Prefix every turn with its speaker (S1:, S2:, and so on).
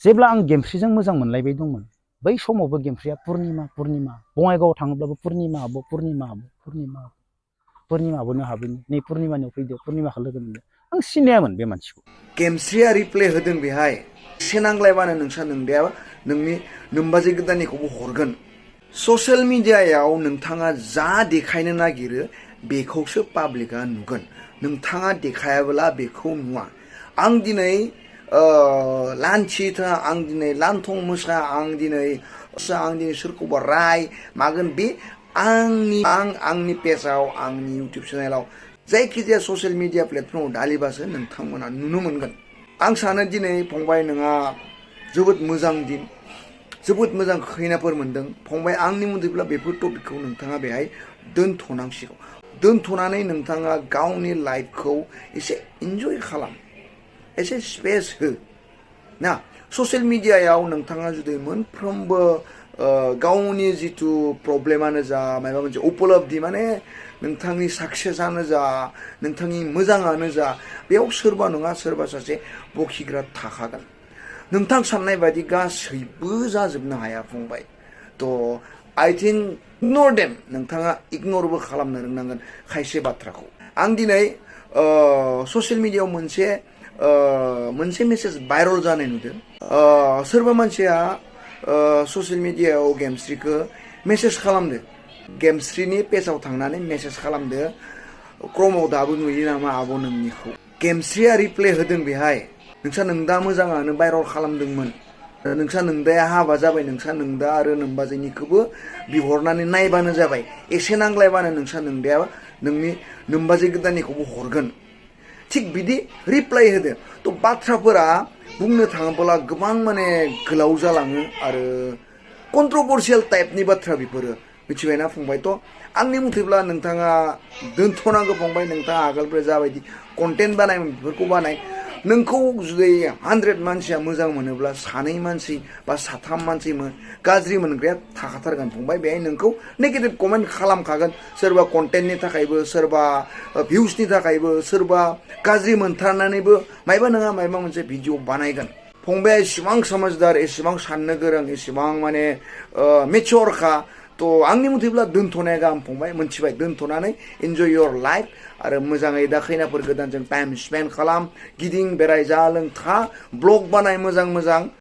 S1: जेब्ला आं गेमस्रिजों मोजां मोनलायबाय दंमोन बै समावबो गेमस्रिया पुर्निमा बङाइगावआव थाङोब्लाबो पुर्निमा आब' पुर्निमा हाबैनि नै पुर्निमानियाव फैदो पुर्निमाखौ लोगो मोनदो आं सिनायामोन बे मानसिखौ
S2: गेमस्रिया रिप्ले होदों बेहाय एसे नांलायबानो नोंसा नोंदाया नोंनि नोमबाजै गोदाननिखौबो हरगोन ससियेल मिडियायाव नोंथाङा जा देखायनो नागिरो बेखौसो पाब्लिकआ नुगोन नोंथाङा देखायाब्ला बेखौ नुवा आं दिनै लान्थिथा आं दिनै लान्थं मोसा आं दिनै सोरखौबा राय मागोन बे आंनि पेजाव आंनि इउटिउब चेनेलाव जायखिजाया ससियेल मिडिया प्लेटफर्माव दालिबासो नोंथांमोना नुनो मोनगोन आं सानो दिनै फंबाय नोंहा जोबोद मोजां दिन जोबोद मोजां खैनाफोर मोनदों फंबाय आंनि मथेब्ला बेफोर टपिकखौ नोंथाङा बेहाय दोनथ'नांसिगौ दोनथ'नानै नोंथाङा गावनि लाइफखौ एसे इन्जय खालाम एसे स्पेस हो ना ससियेल मिडियायाव नोंथाङा जुदि मोनफ्रोमबो गावनि जिथु प्रब्लेमानो जा माबा मोनसे उपलब्धि माने नोंथांनि साक्सेसआनो जा नोंथांनि मोजाङानो जा बेयाव सोरबा नङा सोरबा सासे बखिग्रा थाखागोन नोंथां साननाय बायदि गासैबो जाजोबनो हाया फंबाय थ' आइ थिंक इगनर देम नोंथाङा इगनरबो खालामनो रोंनांगोन खायसे बाथ्राखौ आं दिनै ससियेल मिडियायाव मोनसे मेसेज भाइरेल जानाय नुदों सोरबा मानसिया ससियेल मिडियायाव गेमस्रिखौ मेसेज खालामदो गेमस्रिनि पेजाव थांनानै मेसेज खालामदो क्रमाव दाबो नुयो नामा आब' नोंनिखौ गेमस्रिया रिप्ले होदों बेहाय नोंसा नोंदा मोजाङानो भाइरेल खालामदोंमोन नोंसा नोंदाया हाबा जाबाय नोंसा नोंदा आरो नोमबाजैनिखौबो बिहरनानै नायबानो जाबाय एसे नांलायबानो नोंसा नोंदाया नोंनि नोमबाजै गोदाननिखौबो हरगोन थिग बिदि रिप्लाइ होदो थ' बाथ्राफोरा बुंनो थाङोब्ला गोबां माने गोलाव जालाङो आरो कन्ट्रभार्सियेल टाइपनि बाथ्रा बेफोरो मिथिबायना फंबाय थ' आंनि मथेब्ला नोंथाङा दोनथ'नांगौ फंबाय नोंथाङा आगोलनिफ्राय जाबायदि कन्टेन्ट बानायोमोन बेफोरखौ बानाय नोंखौ जुदि 100 मानसिया मोजां मोनोब्ला सानै मानसि बा साथाम मानसि गाज्रि मोनग्राया थाखाथारगोन फंबाय बेहाय नोंखौ नेगेटिभ कमेन्ट खालामखागोन सोरबा कन्टेन्टनि थाखायबो सोरबा भिउसनि थाखायबो सोरबा गाज्रि मोनथारनानैबो मायबा नङा मायबा मोनसे भिडिअ बानायगोन फंबाया एसेबां समझदार एसेबां साननो गोरों एसेबां माने मेचरखा थ' आंनि मथेब्ला दोनथ'नाया गाहाम फंबाय मोनथिबाय दोनथ'नानै इन्जय योर लाइफ आरो मोजाङै दा खैनाफोर गोदानजों टाइम स्पेन्ड खालाम गिदिं बेराय जा लों था ब्लग बानाय मोजां